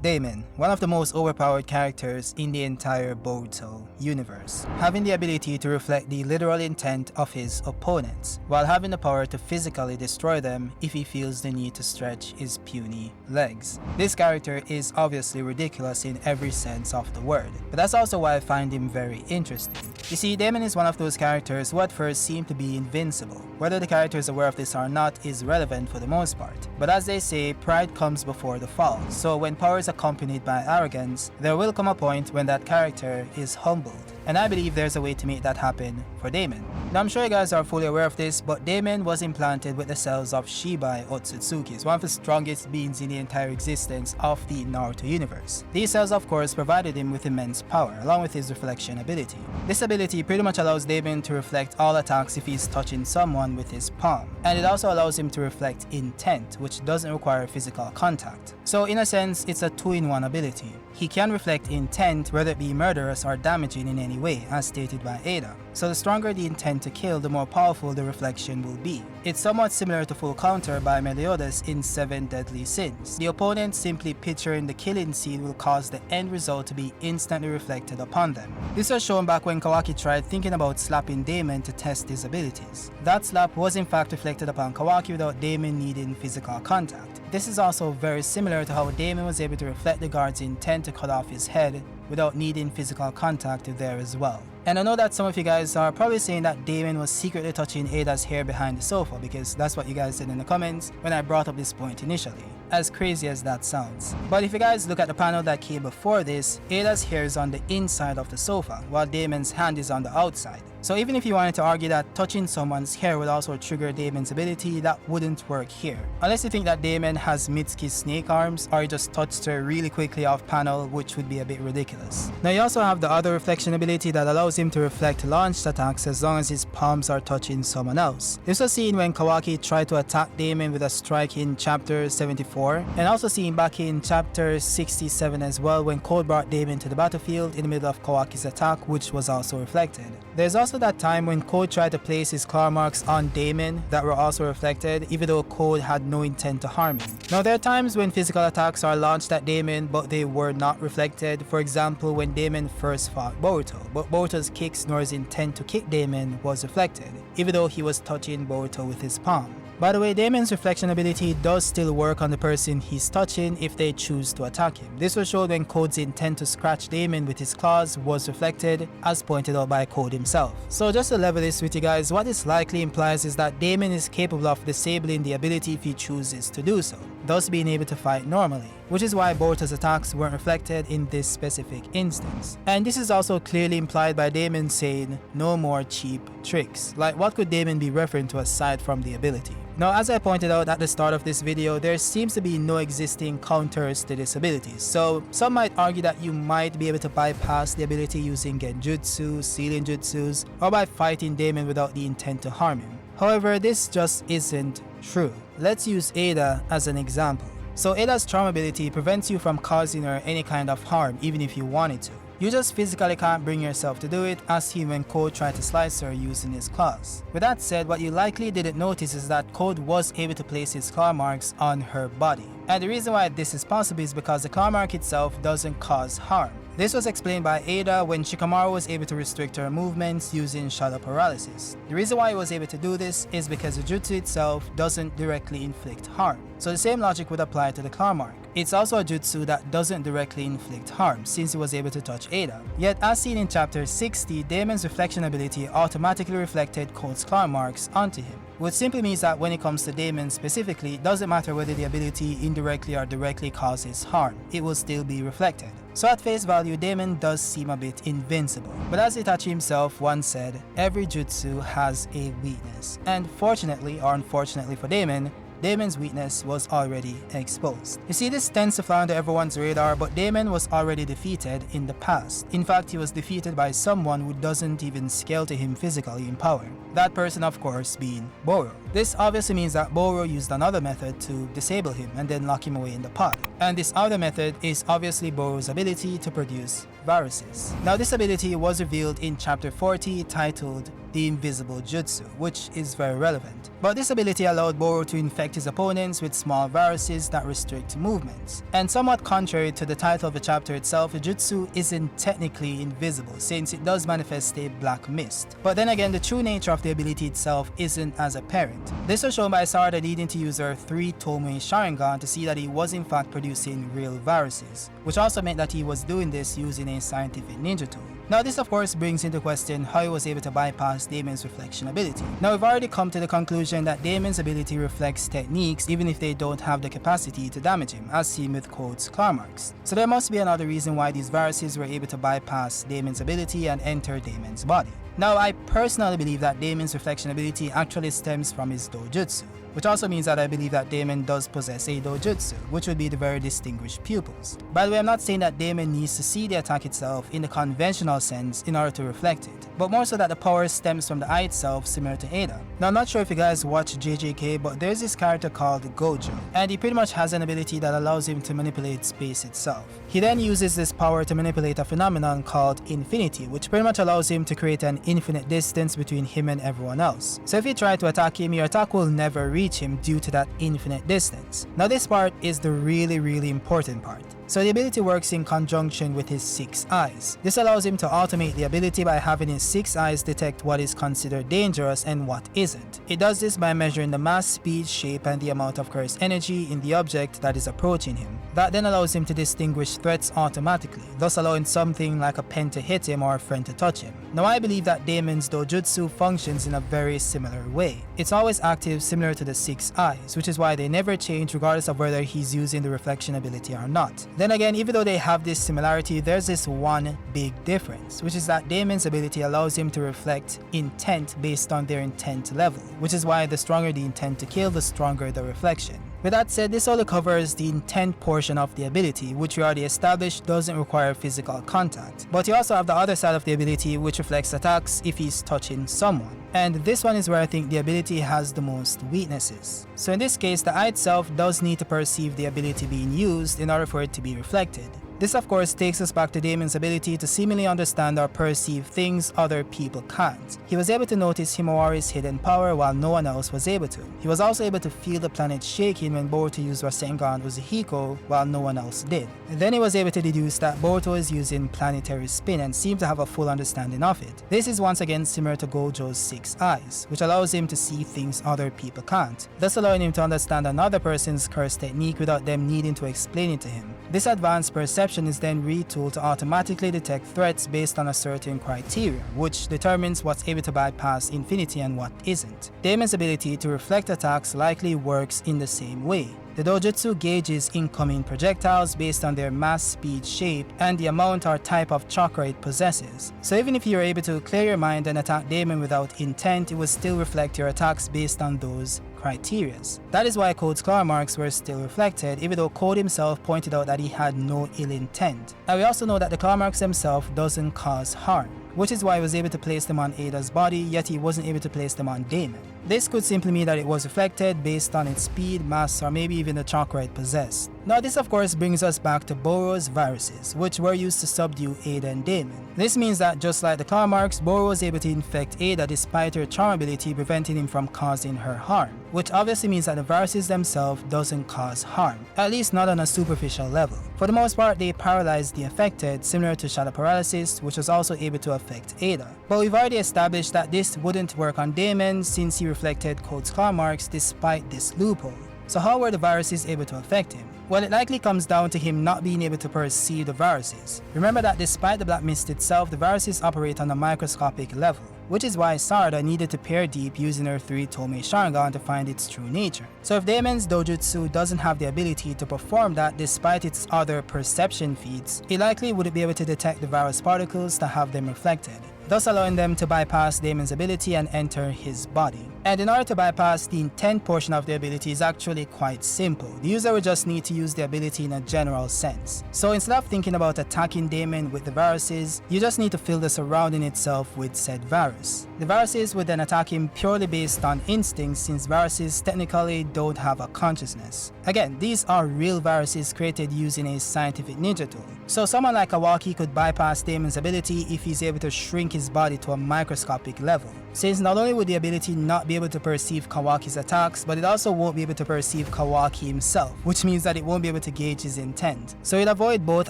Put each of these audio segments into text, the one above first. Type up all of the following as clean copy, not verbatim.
Daemon, one of the most overpowered characters in the entire Boruto universe, having the ability to reflect the literal intent of his opponents, while having the power to physically destroy them if he feels the need to stretch his puny legs. This character is obviously ridiculous in every sense of the word, but that's also why I find him very interesting. You see, Daemon is one of those characters who at first seem to be invincible. Whether the character is aware of this or not is relevant for the most part, but as they say, pride comes before the fall, so when power is accompanied by arrogance, there will come a point when that character is humbled. And I believe there's a way to make that happen for Daemon. Now I'm sure you guys are fully aware of this, but Daemon was implanted with the cells of Shibai Otsutsuki, one of the strongest beings in the entire existence of the Naruto universe. These cells of course provided him with immense power, along with his reflection ability. This ability pretty much allows Daemon to reflect all attacks if he's touching someone with his palm, and it also allows him to reflect intent, which doesn't require physical contact. So in a sense, it's a two-in-one ability. He can reflect intent, whether it be murderous or damaging in any way, as stated by Ada. So the stronger the intent to kill, the more powerful the reflection will be. It's somewhat similar to Full Counter by Meliodas in 7 Deadly Sins. The opponent simply picturing the killing scene will cause the end result to be instantly reflected upon them. This was shown back when Kawaki tried thinking about slapping Daemon to test his abilities. That slap was in fact reflected upon Kawaki without Daemon needing physical contact. This is also very similar to how Daemon was able to reflect the guard's intent to cut off his head without needing physical contact there as well. And I know that some of you guys are probably saying that Daemon was secretly touching Ada's hair behind the sofa, because that's what you guys said in the comments when I brought up this point initially. As crazy as that sounds. But if you guys look at the panel that came before this, Ada's hair is on the inside of the sofa, while Daemon's hand is on the outside. So even if you wanted to argue that touching someone's hair would also trigger Daemon's ability, that wouldn't work here. Unless you think that Daemon has Mitsuki's snake arms, or he just touched her really quickly off panel, which would be a bit ridiculous. Now you also have the other reflection ability that allows him to reflect launched attacks as long as his palms are touching someone else. This was seen when Kawaki tried to attack Daemon with a strike in chapter 74, and also seen back in chapter 67 as well when Code brought Daemon to the battlefield in the middle of Kawaki's attack, which was also reflected. There's also that time when Code tried to place his claw marks on Daemon that were also reflected, even though Code had no intent to harm him. Now there are times when physical attacks are launched at Daemon but they were not reflected. For example, when Daemon first fought Boruto, but Boruto's kicks nor his intent to kick Daemon was reflected, even though he was touching Boruto with his palm. By the way, Daemon's reflection ability does still work on the person he's touching if they choose to attack him. This was shown when Code's intent to scratch Daemon with his claws was reflected, as pointed out by Code himself. So just to level this with you guys, what this likely implies is that Daemon is capable of disabling the ability if he chooses to do so, thus being able to fight normally, which is why Boruto's attacks weren't reflected in this specific instance. And this is also clearly implied by Daemon saying, "No more cheap tricks." Like, what could Daemon be referring to aside from the ability? Now, as I pointed out at the start of this video, there seems to be no existing counters to this ability, so some might argue that you might be able to bypass the ability using Genjutsu, Sealing Jutsus, or by fighting Daemon without the intent to harm him. However, this just isn't true. Let's use Ada as an example. So Ada's charm ability prevents you from causing her any kind of harm even if you wanted to. You just physically can't bring yourself to do it, as seen when Code tried to slice her using his claws. With that said, what you likely didn't notice is that Code was able to place his claw marks on her body. And the reason why this is possible is because the claw mark itself doesn't cause harm. This was explained by Ada when Shikamaru was able to restrict her movements using shadow paralysis. The reason why he was able to do this is because the jutsu itself doesn't directly inflict harm. So the same logic would apply to the claw mark. It's also a jutsu that doesn't directly inflict harm, since he was able to touch Ada. Yet as seen in chapter 60, Daemon's reflection ability automatically reflected Code's claw marks onto him, which simply means that when it comes to Daemon specifically, it doesn't matter whether the ability indirectly or directly causes harm, it will still be reflected. So at face value, Daemon does seem a bit invincible. But as Itachi himself once said, every jutsu has a weakness. And fortunately or unfortunately for Daemon, Daemon's weakness was already exposed. You see, this tends to fly under everyone's radar, but Daemon was already defeated in the past. In fact, he was defeated by someone who doesn't even scale to him physically in power. That person, of course, being Boro. This obviously means that Boro used another method to disable him and then lock him away in the pod. And this other method is obviously Boro's ability to produce viruses. Now this ability was revealed in chapter 40 titled the invisible jutsu, which is very relevant. But this ability allowed Boro to infect his opponents with small viruses that restrict movements. And somewhat contrary to the title of the chapter itself, the jutsu isn't technically invisible since it does manifest a black mist. But then again, the true nature of the ability itself isn't as apparent. This was shown by Sarada needing to use her 3 Tomoe Sharingan to see that he was in fact producing real viruses, which also meant that he was doing this using a scientific ninja tool. Now this of course brings into question how he was able to bypass Daemon's reflection ability. Now we've already come to the conclusion that Daemon's ability reflects techniques even if they don't have the capacity to damage him, as seen with Code's claw marks. So there must be another reason why these viruses were able to bypass Daemon's ability and enter Daemon's body. Now I personally believe that Daemon's reflection ability actually stems from his Dojutsu, which also means that I believe that Daemon does possess a Dojutsu, which would be the very distinguished pupils. By the way, I'm not saying that Daemon needs to see the attack itself in the conventional sense in order to reflect it, but more so that the power stems from the eye itself, similar to Ada. Now I'm not sure if you guys watch JJK, but there's this character called Gojo, and he pretty much has an ability that allows him to manipulate space itself. He then uses this power to manipulate a phenomenon called infinity, which pretty much allows him to create an infinite distance between him and everyone else. So if you try to attack him, your attack will never reach him due to that infinite distance. Now this part is the really important part. So the ability works in conjunction with his 6 eyes. This allows him to automate the ability by having his 6 eyes detect what is considered dangerous and what isn't. It does this by measuring the mass, speed, shape, and the amount of cursed energy in the object that is approaching him. That then allows him to distinguish threats automatically, thus allowing something like a pen to hit him or a friend to touch him. Now I believe that Daemon's Dojutsu functions in a very similar way. It's always active similar to the 6 eyes, which is why they never change regardless of whether he's using the reflection ability or not. Then again, even though they have this similarity, there's this one big difference, which is that Daemon's ability allows him to reflect intent based on their intent level, which is why the stronger the intent to kill, the stronger the reflection. With that said, this only covers the intent portion of the ability, which we already established doesn't require physical contact. But you also have the other side of the ability, which reflects attacks if he's touching someone. And this one is where I think the ability has the most weaknesses. So in this case, the eye itself does need to perceive the ability being used in order for it to be reflected. This of course takes us back to Daemon's ability to seemingly understand or perceive things other people can't. He was able to notice Himawari's hidden power while no one else was able to. He was also able to feel the planet shaking when Boruto used Rasengan Uzuhiko while no one else did. And then he was able to deduce that Boruto is using planetary spin and seemed to have a full understanding of it. This is once again similar to Gojo's 6 eyes, which allows him to see things other people can't, thus allowing him to understand another person's curse technique without them needing to explain it to him. This advanced perception is then retooled to automatically detect threats based on a certain criteria, which determines what's able to bypass infinity and what isn't. Daemon's ability to reflect attacks likely works in the same way. The Dojutsu gauges incoming projectiles based on their mass, speed, shape, and the amount or type of chakra it possesses. So even if you're able to clear your mind and attack Daemon without intent, it will still reflect your attacks based on those criterias. That is why Code's claw marks were still reflected, even though Code himself pointed out that he had no ill intent. And we also know that the claw marks themselves doesn't cause harm, which is why he was able to place them on Ada's body, yet he wasn't able to place them on Daemon. This could simply mean that it was reflected based on its speed, mass, or maybe even the chakra it possessed. Now this of course brings us back to Boro's viruses, which were used to subdue Ada and Daemon. This means that just like the claw marks, Boro was able to infect Ada despite her charm ability preventing him from causing her harm, which obviously means that the viruses themselves doesn't cause harm, at least not on a superficial level. For the most part, they paralyze the affected, similar to shadow paralysis, which was also able to affect Ada. But we've already established that this wouldn't work on Daemon since he reflected Code's claw marks despite this loophole. So how were the viruses able to affect him? Well, it likely comes down to him not being able to perceive the viruses. Remember that despite the black mist itself, the viruses operate on a microscopic level, which is why Sarada needed to peer deep using her 3 Tomoe Sharingan to find its true nature. So if Daemon's Dojutsu doesn't have the ability to perform that despite its other perception feats, it likely wouldn't be able to detect the virus particles to have them reflected, thus allowing them to bypass Daemon's ability and enter his body. And in order to bypass the intent portion of the ability is actually quite simple. The user will just need to use the ability in a general sense. So instead of thinking about attacking Daemon with the viruses, you just need to fill the surrounding itself with said virus. The viruses would then attack him purely based on instincts, since viruses technically don't have a consciousness. Again, these are real viruses created using a scientific ninja tool. So someone like Kawaki could bypass Daemon's ability if he's able to shrink his body to a microscopic level, since not only would the ability not be able to perceive Kawaki's attacks, but it also won't be able to perceive Kawaki himself, which means that it won't be able to gauge his intent. So he'll avoid both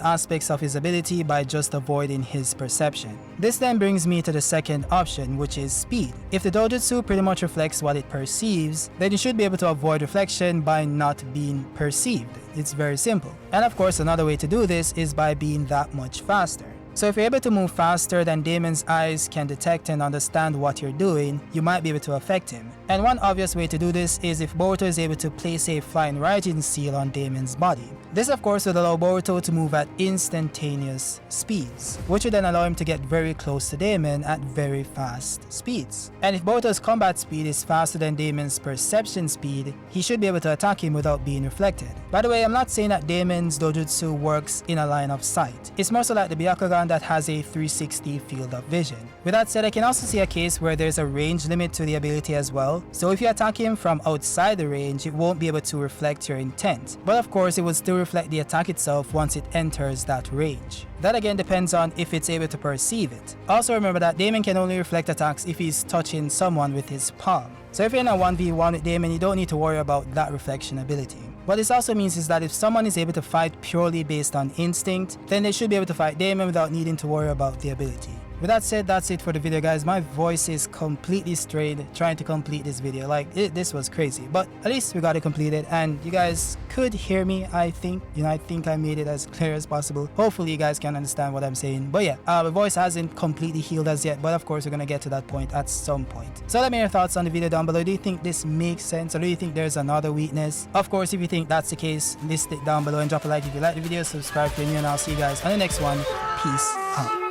aspects of his ability by just avoiding his perception. This then brings me to the second option, which is speed. If the Dojutsu pretty much reflects what it perceives, then you should be able to avoid reflection by not being perceived. It's very simple. And of course, another way to do this is by being that much faster. So if you're able to move faster than Daemon's eyes can detect and understand what you're doing, you might be able to affect him. And one obvious way to do this is if Boruto is able to place a flying rising seal on Daemon's body. This of course would allow Boruto to move at instantaneous speeds, which would then allow him to get very close to Daemon at very fast speeds. And if Boruto's combat speed is faster than Daemon's perception speed, he should be able to attack him without being reflected. By the way, I'm not saying that Daemon's Dojutsu works in a line of sight. It's more so like the Byakugan that has a 360 field of vision. With that said, I can also see a case where there's a range limit to the ability as well. So if you attack him from outside the range, it won't be able to reflect your intent. But of course, it will still reflect the attack itself once it enters that range. That again depends on if it's able to perceive it. Also remember that Daemon can only reflect attacks if he's touching someone with his palm. So if you're in a 1v1 with Daemon, you don't need to worry about that reflection ability. What this also means is that if someone is able to fight purely based on instinct, then they should be able to fight Daemon without needing to worry about the ability. With that said, that's it for the video, guys. My voice is completely strained trying to complete this video. This was crazy, but at least we got it completed and you guys could hear me. I think I made it as clear as possible. Hopefully you guys can understand what I'm saying. But yeah, the voice hasn't completely healed as yet, but of course we're gonna get to that point at some point. So let me know your thoughts on the video down below. Do you think this makes sense, or do you think there's another weakness? Of course, if you think that's the case, list it down below and drop a like if you like the video, subscribe if you're new, and I'll see you guys on the next one. Peace out.